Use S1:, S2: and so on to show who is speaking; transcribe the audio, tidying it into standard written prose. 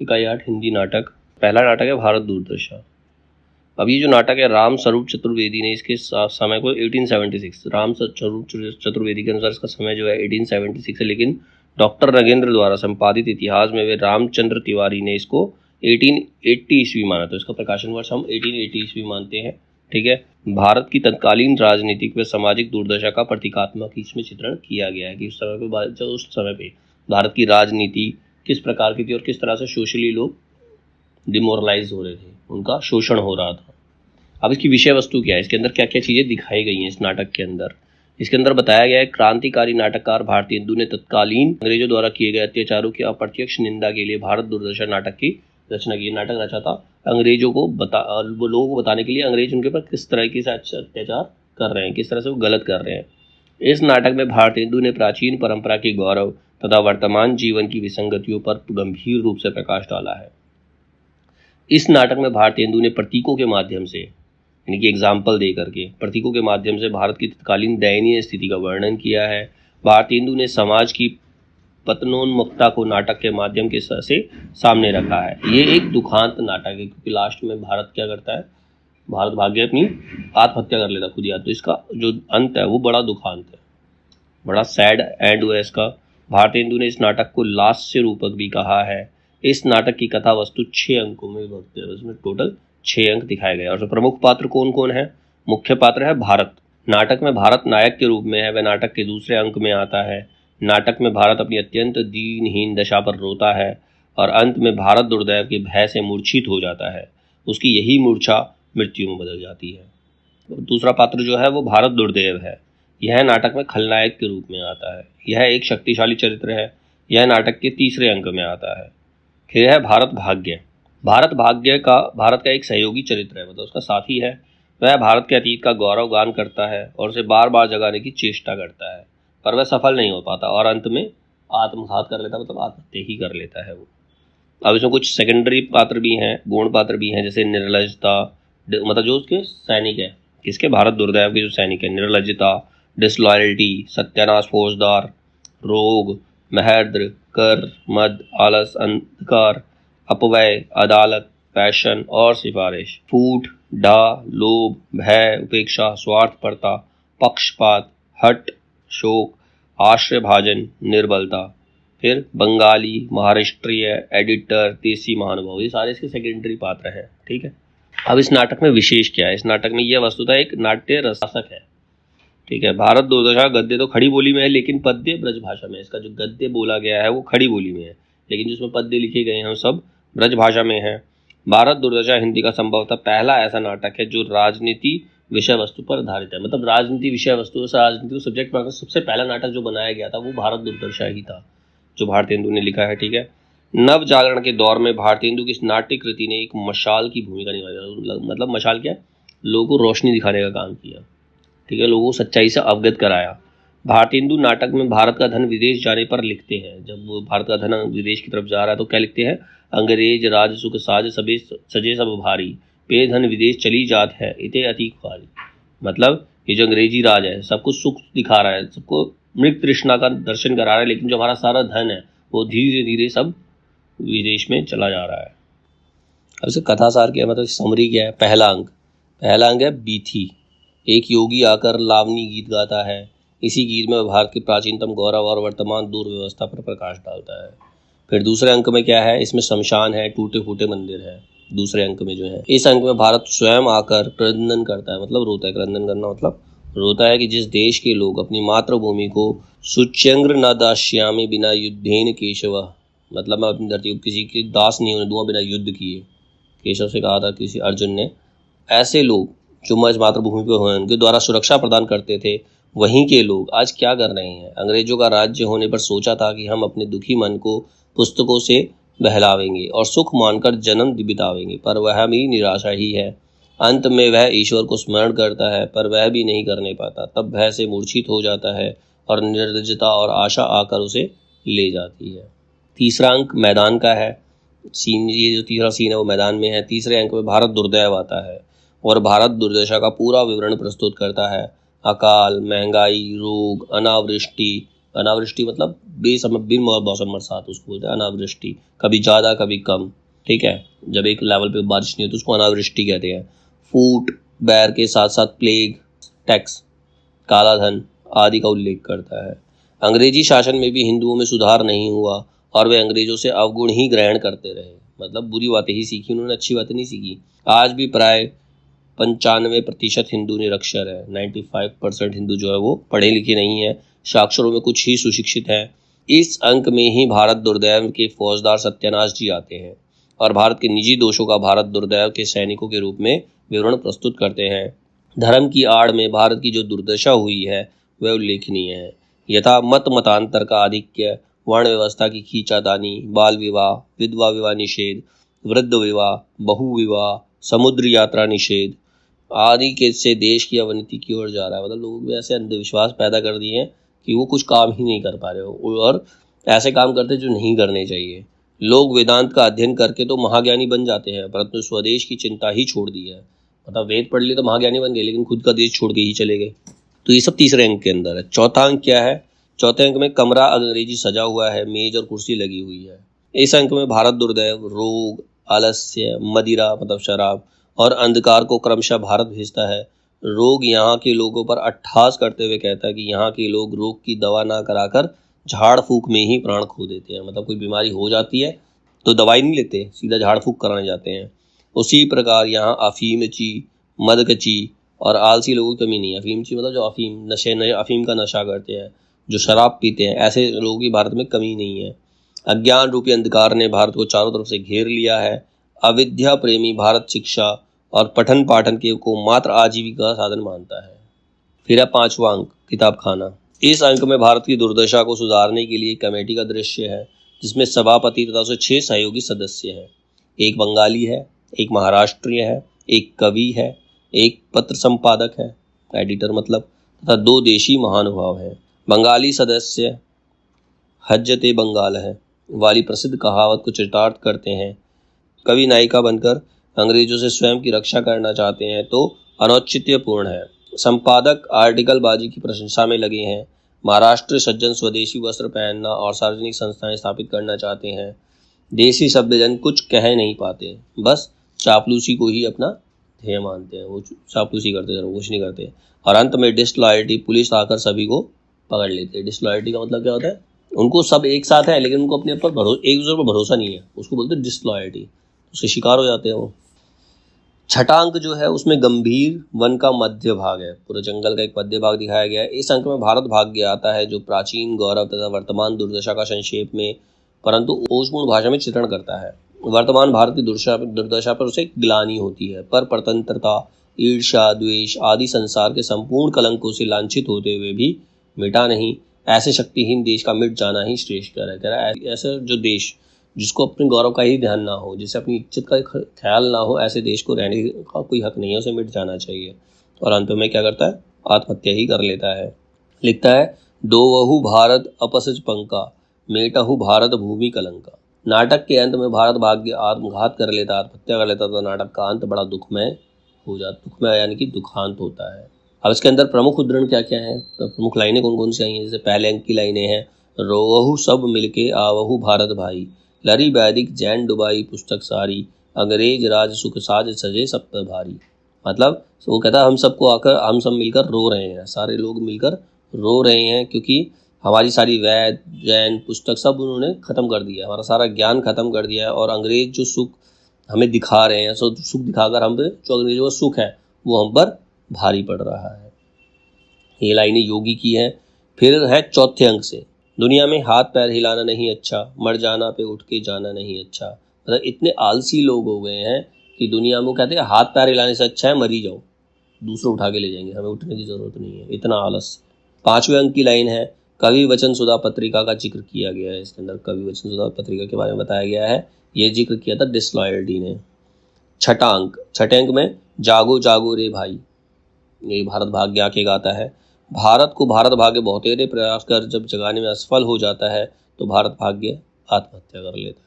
S1: इकाई 8 हिंदी नाटक। पहला नाटक है भारत दूरदर्शन। अब ये जो नाटक है राम स्वरूप चतुर्वेदी ने इसके समय को 1876, राम स्वरूप चतुर्वेदी के अनुसार इसका समय जो है 1876 है, लेकिन डॉक्टर नगेंद्र द्वारा संपादित इतिहास में वे रामचंद्र तिवारी ने इसको 1880 ईस्वी माना। तो इसका प्रकाशन वर्ष हम 1880 ईस्वी मानते हैं। ठीक है, भारत की तत्कालीन राजनीतिक व सामाजिक दुर्दशा का प्रतीकात्मक इसमें चित्रण किया गया है कि उस समय पे भारत की राजनीति किस प्रकार की थी और किस तरह से सोशली लोग डिमोरलाइज हो रहे थे, उनका शोषण हो रहा था। अब इसकी विषय वस्तु क्या है, इसके अंदर क्या क्या चीजें दिखाई गई हैं इस नाटक के अंदर। इसके अंदर बताया गया है क्रांतिकारी नाटककार भारती हिंदू ने तत्कालीन अंग्रेजों द्वारा किए गए अत्याचारों की अप्रत्यक्ष निंदा के लिए भारत दूरदर्शन नाटक की रचना की। नाटक रचा था अंग्रेजों को वो लोगों को बताने के लिए अंग्रेज उनके ऊपर किस तरीके से अत्याचार कर रहे हैं, किस तरह से वो गलत कर रहे हैं। इस नाटक में भारत हिंदू ने प्राचीन परंपरा के गौरव तथा वर्तमान जीवन की विसंगतियों पर गंभीर रूप से प्रकाश डाला है। इस नाटक में भारत हिंदू ने प्रतीकों के माध्यम से, यानी कि एग्जाम्पल दे करके प्रतीकों के माध्यम से भारत की तत्कालीन दयनीय स्थिति का वर्णन किया है। भारत हिंदू ने समाज की पतनोन्मुखता को नाटक के माध्यम के से सामने रखा है। ये एक दुखांत नाटक है क्योंकि लास्ट में भारत क्या करता है, भारत भाग्य अपनी आत्महत्या कर लेता खुद ही। तो इसका जो अंत है वो बड़ा दुखांत है, बड़ा सैड एंड हुआ इसका। भारत हिंदू ने इस नाटक को लास्य रूपक भी कहा है। इस नाटक की कथा वस्तु 6 अंकों में विभक्त है, उसमें टोटल 6 अंक दिखाए गए। और जो प्रमुख पात्र कौन कौन है, मुख्य पात्र है भारत। नाटक में भारत नायक के रूप में है, वह नाटक के दूसरे अंक में आता है। नाटक में भारत अपनी अत्यंत दीनहीन दशा पर रोता है और अंत में भारत दुर्दैव के भय से मूर्छित हो जाता है। उसकी यही मूर्छा मृत्यु में बदल जाती है। दूसरा पात्र जो है वो भारत दुर्दैव है। यह नाटक में खलनायक के रूप में आता है। यह एक शक्तिशाली चरित्र है। यह नाटक के तीसरे अंक में आता है। फिर है भारत भाग्य। भारत का एक सहयोगी चरित्र है, मतलब उसका साथी है। वह भारत के अतीत का गौरव गान करता है और उसे बार बार जगाने की चेष्टा करता है, पर वह सफल नहीं हो पाता और अंत में आत्मघात कर लेता, मतलब आत्महत्या ही कर लेता है वो। अब इसमें कुछ सेकेंडरी पात्र भी हैं, गौण पात्र भी हैं, जैसे निर्लजता, मतलब जो उसके सैनिक है, किसके, भारत दुर्दैव के जो सैनिक है, निर्लजता, डिसलॉयल्टी, सत्यानाश, फौजदार, रोग, महर्द्र, कर, मद, आलस, अंधकार, अपव्यय, अदालत, पैशन और सिफारिश, फूट, डा, लोभ, भय, उपेक्षा, स्वार्थपरता, पक्षपात, हट, शोक, आश्रय भाजन, निर्बलता। फिर बंगाली, महाराष्ट्रीय, एडिटर, देसी महानुभाव, ये सारे इसके सेकेंडरी पात्र हैं। ठीक है, अब इस नाटक में विशेष क्या है, इस नाटक में यह वस्तुतः एक नाट्य रसासक है। ठीक है, भारत दूरदर्शन गद्य तो खड़ी बोली में है, लेकिन पद्य ब्रज भाषा में। इसका जो गद्य बोला गया है वो खड़ी बोली में है, लेकिन जिसमें पद्य लिखे गए हैं वो सब ब्रज भाषा में है। भारत दूरदर्शन हिंदी का संभवतः पहला ऐसा नाटक है जो राजनीति विषय वस्तु पर आधारित है, मतलब राजनीति विषय वस्तु से राजनीति को सब्जेक्ट पर सबसे पहला नाटक जो बनाया गया था वो भारत दूरदर्शन ही था, जो भारती हिंदू ने लिखा है। ठीक है, नव जागरण के दौर में भारती हिंदू की इस नाट्य कृति ने एक मशाल की भूमिका निभाई, मतलब मशाल क्या, लोगों को रोशनी दिखाने का काम किया। ठीक है, लोगों को सच्चाई से अवगत कराया। भारती हिंदू नाटक में भारत का धन विदेश जाने पर लिखते हैं, जब वो भारत का धन विदेश की तरफ जा रहा है तो क्या लिखते हैं, अंग्रेज राज सुख साज सजे सब भारी, पे धन विदेश चली जात है इते अति ख्वारी। मतलब ये जो अंग्रेजी राज है सबको सुख दिखा रहा है, सबको मृग तृष्णा का दर्शन करा रहा है, लेकिन जो हमारा सारा धन है वो धीरे धीरे सब विदेश में चला जा रहा है। अब इसका कथासार क्या है, मतलब समरी क्या है। पहला अंग है बीथी। एक योगी आकर लावनी गीत गाता है। इसी गीत में भारत के प्राचीनतम गौरव और वर्तमान दुर्व्यवस्था पर प्रकाश डालता है। फिर दूसरे अंक में क्या है, इसमें शमशान है, टूटे फूटे मंदिर है। दूसरे अंक में जो है, इस अंक में भारत स्वयं आकर क्रंदन करता है, मतलब रोता है। क्रंदन करना मतलब रोता है कि जिस देश के लोग अपनी मातृभूमि को सुच्यंग्र न दास्यामि बिना युद्धेन केशव, मतलब मैं अपनी धरती को किसी के दास नहीं होने दूंगा बिना युद्ध किए। केशव से कहा था किसी अर्जुन ने। ऐसे लोग जो इस मातृभूमि पर हुए उनके द्वारा सुरक्षा प्रदान करते थे, वहीं के लोग आज क्या कर रहे हैं। अंग्रेजों का राज्य होने पर सोचा था कि हम अपने दुखी मन को पुस्तकों से बहलावेंगे और सुख मानकर जन्म बितावेंगे, पर वह भी निराशा ही है। अंत में वह ईश्वर को स्मरण करता है, पर वह भी नहीं करने पाता। तब भय से मूर्छित हो जाता है और निर्लजता और आशा आकर उसे ले जाती है। तीसरा अंक मैदान का है। सीन, ये जो तीसरा सीन है वो मैदान में है। तीसरे अंक में भारत दुर्दैव आता है और भारत दुर्दशा का पूरा विवरण प्रस्तुत करता है। अकाल, महंगाई, रोग, अनावृष्टि, अनावृष्टि मतलब बेसमय बिन मौसम बरसात, उसको बोलते हैं अनावृष्टि। कभी ज़्यादा कभी कम, ठीक है, जब एक लेवल पे बारिश नहीं होती उसको अनावृष्टि कहते हैं। फूट, बैर के साथ साथ प्लेग, टैक्स, काला धन आदि का उल्लेख करता है। अंग्रेजी शासन में भी हिंदुओं में सुधार नहीं हुआ और वे अंग्रेजों से अवगुण ही ग्रहण करते रहे, मतलब बुरी बातें ही सीखी उन्होंने, अच्छी बातें नहीं सीखी। आज भी प्राय 95% हिंदू निरक्षर है। 95% हिंदू जो है वो पढ़े लिखे नहीं है, साक्षरों में कुछ ही सुशिक्षित हैं। इस अंक में ही भारत दुर्दैव के फौजदार सत्यानाश जी आते हैं और भारत के निजी दोषों का भारत दुर्दैव के सैनिकों के रूप में विवरण प्रस्तुत करते हैं। धर्म की आड़ में भारत की जो दुर्दशा हुई है वह उल्लेखनीय है। यथा मत मतांतर का आधिक्य, वर्ण व्यवस्था की खींचातानी, बाल विवाह, विधवा विवाह निषेध, वृद्ध विवाह, बहु विवाह, समुद्र यात्रा निषेध आदि के से देश की अवनति की ओर जा रहा है। मतलब लोगों में ऐसे अंधविश्वास पैदा कर दिए हैं कि वो कुछ काम ही नहीं कर पा रहे हो और ऐसे काम करते जो नहीं करने चाहिए। लोग वेदांत का अध्ययन करके तो महाज्ञानी बन जाते हैं, परंतु स्वदेश की चिंता ही छोड़ दी है। मतलब वेद पढ़ लिए तो महाज्ञानी बन गए, लेकिन खुद का देश छोड़ के ही चले गए। तो ये सब तीसरे अंक के अंदर है। चौथा अंक क्या है? चौथे अंक में कमरा अंग्रेजी सजा हुआ है, मेज और कुर्सी लगी हुई है। इस अंक में भारत दुर्दैव, रोग, आलस्य, मदिरा मतलब शराब और अंधकार को क्रमशः भारत भेजता है। रोग यहाँ के लोगों पर अट्ठास करते हुए कहता है कि यहाँ के लोग रोग की दवा ना कराकर झाड़ फूक में ही प्राण खो देते हैं। मतलब कोई बीमारी हो जाती है तो दवाई नहीं लेते, सीधा झाड़ फूक कराने जाते हैं। उसी प्रकार यहाँ अफीमची, मदकची और आलसी लोगों की कमी नहीं है। अफीमची मतलब जो अफीम का नशा करते हैं, जो शराब पीते हैं, ऐसे लोगों की भारत में कमी नहीं है। अज्ञान रूपी अंधकार ने भारत को चारों तरफ से घेर लिया है। अविद्या प्रेमी भारत शिक्षा और पठन पाठन के को मात्र आजीविका का साधन मानता है। फिर है पांचवा अंक, किताब खाना। इस अंक में भारत की दुर्दशा को सुधारने के लिए कमेटी का दृश्य है, जिसमें सभापति तथा उसे 6 सहयोगी सदस्य हैं। एक बंगाली है, एक महाराष्ट्रीय है, एक कवि है, एक पत्र संपादक है, एडिटर मतलब, तथा 2 देशी महानुभाव हैं। बंगाली सदस्य हज्जते बंगाल है वाली प्रसिद्ध कहावत को चरितार्थ करते हैं। कवि नायिका बनकर अंग्रेजों से स्वयं की रक्षा करना चाहते हैं तो अनौचित्यपूर्ण है। संपादक आर्टिकल बाजी की प्रशंसा में लगे हैं। महाराष्ट्र सज्जन स्वदेशी वस्त्र पहनना और सार्वजनिक संस्थाएं स्थापित करना चाहते हैं। देसी सभ्यजन कुछ कह नहीं पाते, बस चापलूसी को ही अपना ध्येय मानते हैं। वो चापलूसी करते हैं, कुछ नहीं करते। और अंत में डिसलॉयल्टी, पुलिस आकर सभी को पकड़ लेते हैं। डिसलॉयल्टी का मतलब क्या होता है? उनको सब एक साथ है लेकिन उनको अपने ऊपर एक दूसरे पर भरोसा नहीं है, उसको बोलते हैं डिसलॉयल्टी। उसके शिकार हो जाते हैं वो। छठा अंक जो है उसमें गंभीर वन का मध्य भाग है, पूरे जंगल का एक मध्य भाग दिखाया गया है। इस अंक में भारत भाग्य आता है, जो प्राचीन गौरव तथा वर्तमान दुर्दशा का संक्षेप में परंतु ओजपूर्ण भाषा में चित्रण करता है। वर्तमान भारत की दुर्दशा पर उसे ग्लानि होती है, पर परतंत्रता, ईर्ष्या, द्वेष आदि संसार के संपूर्ण कलंकों से लांछित होते हुए भी मिटा नहीं। ऐसे शक्तिहीन देश का मिट जाना ही श्रेष्ठ है। कह रहा है ऐसा जो देश जिसको अपने गौरव का ही ध्यान ना हो, जिसे अपनी इज्जत का ख्याल ना हो, ऐसे देश को रहने का कोई हक नहीं है, उसे मिट जाना चाहिए। और अंत में क्या करता है? आत्महत्या ही कर लेता है। लिखता है, दोवहु भारत अपसज पंका, मेटहु भारत भूमि कलंका। नाटक के अंत में भारत भाग्य आत्मघात कर लेता, आत्महत्या कर लेता, तो नाटक का अंत बड़ा दुखमय हो जाता, दुखमय यानी कि दुखांत होता है। अब इसके अंदर प्रमुख उद्धरण क्या क्या है, तो प्रमुख लाइनें कौन कौन सी आई हैं? जैसे पहले अंक की लाइनें हैं, रोवहु सब मिलके आवहु भारत भाई, लरी वैदिक जैन डुबाई पुस्तक सारी, अंग्रेज राज सुख साज सजे सब पर भारी। मतलब वो कहता है हम सबको आकर हम सब मिलकर रो रहे हैं, सारे लोग मिलकर रो रहे हैं, क्योंकि हमारी सारी वैद जैन पुस्तक सब उन्होंने ख़त्म कर दिया, हमारा सारा ज्ञान ख़त्म कर दिया है। और अंग्रेज जो सुख हमें दिखा रहे हैं, सो सुख दिखाकर हम पे जो अंग्रेजों का सुख है वो हम पर भारी पड़ रहा है। ये लाइनें योगी की हैं। फिर है चौथे अंक से, दुनिया में हाथ पैर हिलाना नहीं अच्छा, मर जाना पे उठ के जाना नहीं अच्छा। मतलब इतने आलसी लोग हो गए हैं कि दुनिया में कहते हैं हाथ पैर हिलाने से अच्छा है मर ही जाओ, दूसरे उठा के ले जाएंगे, हमें उठने की ज़रूरत नहीं है, इतना आलस। पांचवें अंक की लाइन है, कवि वचन सुधा पत्रिका का जिक्र किया गया है। इसके अंदर कवि वचन सुधा पत्रिका के बारे में बताया गया है, ये जिक्र किया था डिसलॉयल्टी ने। छठा अंक, छठे अंक में जागो जागो रे भाई, ये भारत भाग्य आके गाता है। भारत को भारत भाग्य बहुतेरे प्रयास कर जब जगाने में असफल हो जाता है तो भारत भाग्य आत्महत्या कर लेता है।